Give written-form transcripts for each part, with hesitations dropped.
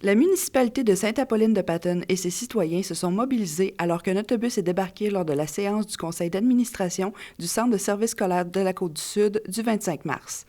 La municipalité de Sainte-Apolline-de-Patten et ses citoyens se sont mobilisés alors qu'un autobus est débarqué lors de la séance du conseil d'administration du Centre de services scolaires de la Côte-du-Sud du 25 mars.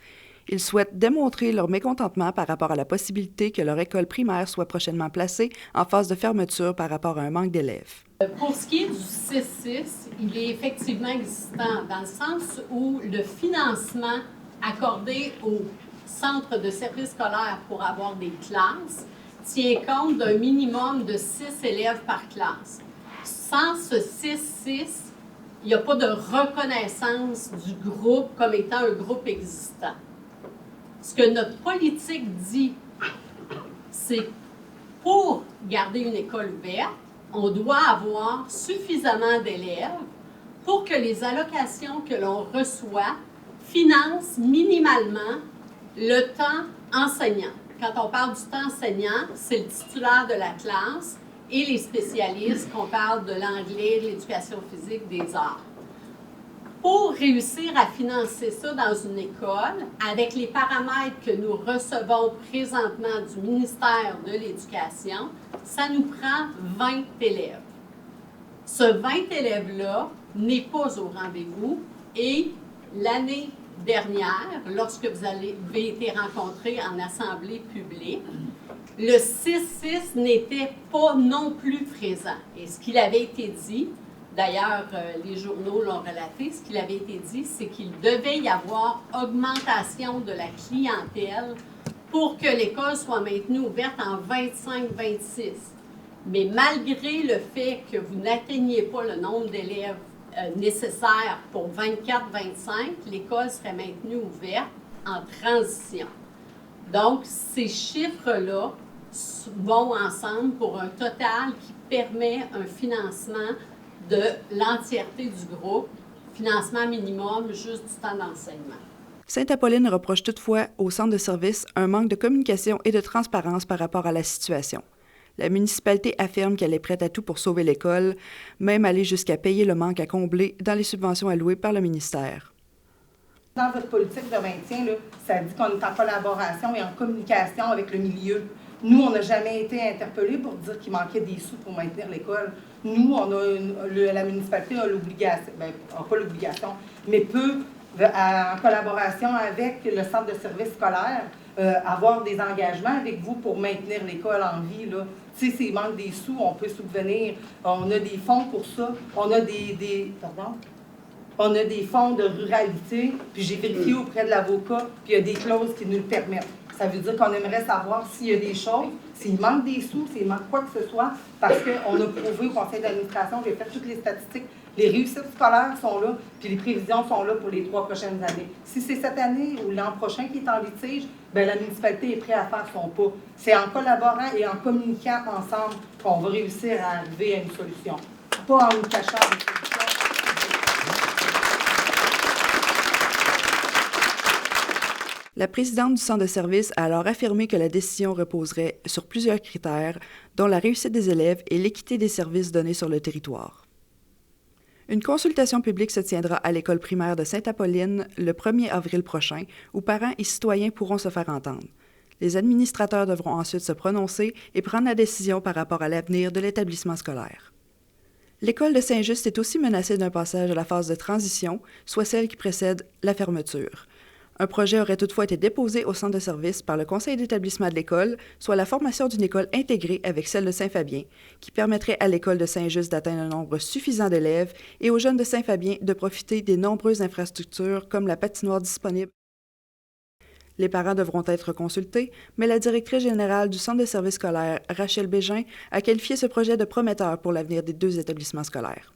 Ils souhaitent démontrer leur mécontentement par rapport à la possibilité que leur école primaire soit prochainement placée en phase de fermeture par rapport à un manque d'élèves. Pour ce qui est du 6-6, il est effectivement existant dans le sens où le financement accordé au centre de services scolaires pour avoir des classes tient compte d'un minimum de 6 élèves par classe. Sans ce 6-6, il n'y a pas de reconnaissance du groupe comme étant un groupe existant. Ce que notre politique dit, c'est pour garder une école ouverte, on doit avoir suffisamment d'élèves pour que les allocations que l'on reçoit financent minimalement le temps enseignant. Quand on parle du temps enseignant, c'est le titulaire de la classe et les spécialistes, qu'on parle de l'anglais, de l'éducation physique, des arts. Pour réussir à financer ça dans une école, avec les paramètres que nous recevons présentement du ministère de l'Éducation, ça nous prend 20 élèves. Ce 20 élèves-là n'est pas au rendez-vous et l'année dernière, lorsque vous avez été rencontrés en assemblée publique, le 6-6 n'était pas non plus présent. Et ce qu'il avait été dit, d'ailleurs, les journaux l'ont relaté, ce qu'il avait été dit, c'est qu'il devait y avoir augmentation de la clientèle pour que l'école soit maintenue ouverte en 25-26. Mais malgré le fait que vous n'atteigniez pas le nombre d'élèves nécessaire pour 24-25, l'école serait maintenue ouverte en transition. Donc, ces chiffres-là vont ensemble pour un total qui permet un financement de l'entièreté du groupe, financement minimum juste du temps d'enseignement. Sainte-Apolline reproche toutefois au centre de services un manque de communication et de transparence par rapport à la situation. La municipalité affirme qu'elle est prête à tout pour sauver l'école, même aller jusqu'à payer le manque à combler dans les subventions allouées par le ministère. Dans votre politique de maintien, là, ça dit qu'on est en collaboration et en communication avec le milieu. Nous, on n'a jamais été interpellés pour dire qu'il manquait des sous pour maintenir l'école. Nous, on a la municipalité a l'obligation, pas l'obligation, mais peut, en collaboration avec le centre de services scolaires, avoir des engagements avec vous pour maintenir l'école en vie. Là. Tu sais, s'il manque des sous, on peut subvenir. On a des fonds pour ça. On a on a des fonds de ruralité. Puis j'ai vérifié auprès de l'avocat, puis il y a des clauses qui nous le permettent. Ça veut dire qu'on aimerait savoir s'il y a des choses, s'il manque des sous, s'il manque quoi que ce soit, parce qu'on a prouvé au conseil d'administration, j'ai fait toutes les statistiques, les réussites scolaires sont là, puis les prévisions sont là pour les 3 prochaines années. Si c'est cette année ou l'an prochain qui est en litige, bien, la municipalité est prête à faire son pas. C'est en collaborant et en communiquant ensemble qu'on va réussir à arriver à une solution. Pas en nous cachant des solutions. La présidente du centre de services a alors affirmé que la décision reposerait sur plusieurs critères, dont la réussite des élèves et l'équité des services donnés sur le territoire. Une consultation publique se tiendra à l'école primaire de Sainte-Apolline le 1er avril prochain, où parents et citoyens pourront se faire entendre. Les administrateurs devront ensuite se prononcer et prendre la décision par rapport à l'avenir de l'établissement scolaire. L'école de Saint-Just est aussi menacée d'un passage à la phase de transition, soit celle qui précède la fermeture. Un projet aurait toutefois été déposé au centre de service par le conseil d'établissement de l'école, soit la formation d'une école intégrée avec celle de Saint-Fabien, qui permettrait à l'école de Saint-Just d'atteindre un nombre suffisant d'élèves et aux jeunes de Saint-Fabien de profiter des nombreuses infrastructures comme la patinoire disponible. Les parents devront être consultés, mais la directrice générale du centre de services scolaires, Rachel Bégin, a qualifié ce projet de prometteur pour l'avenir des 2 établissements scolaires.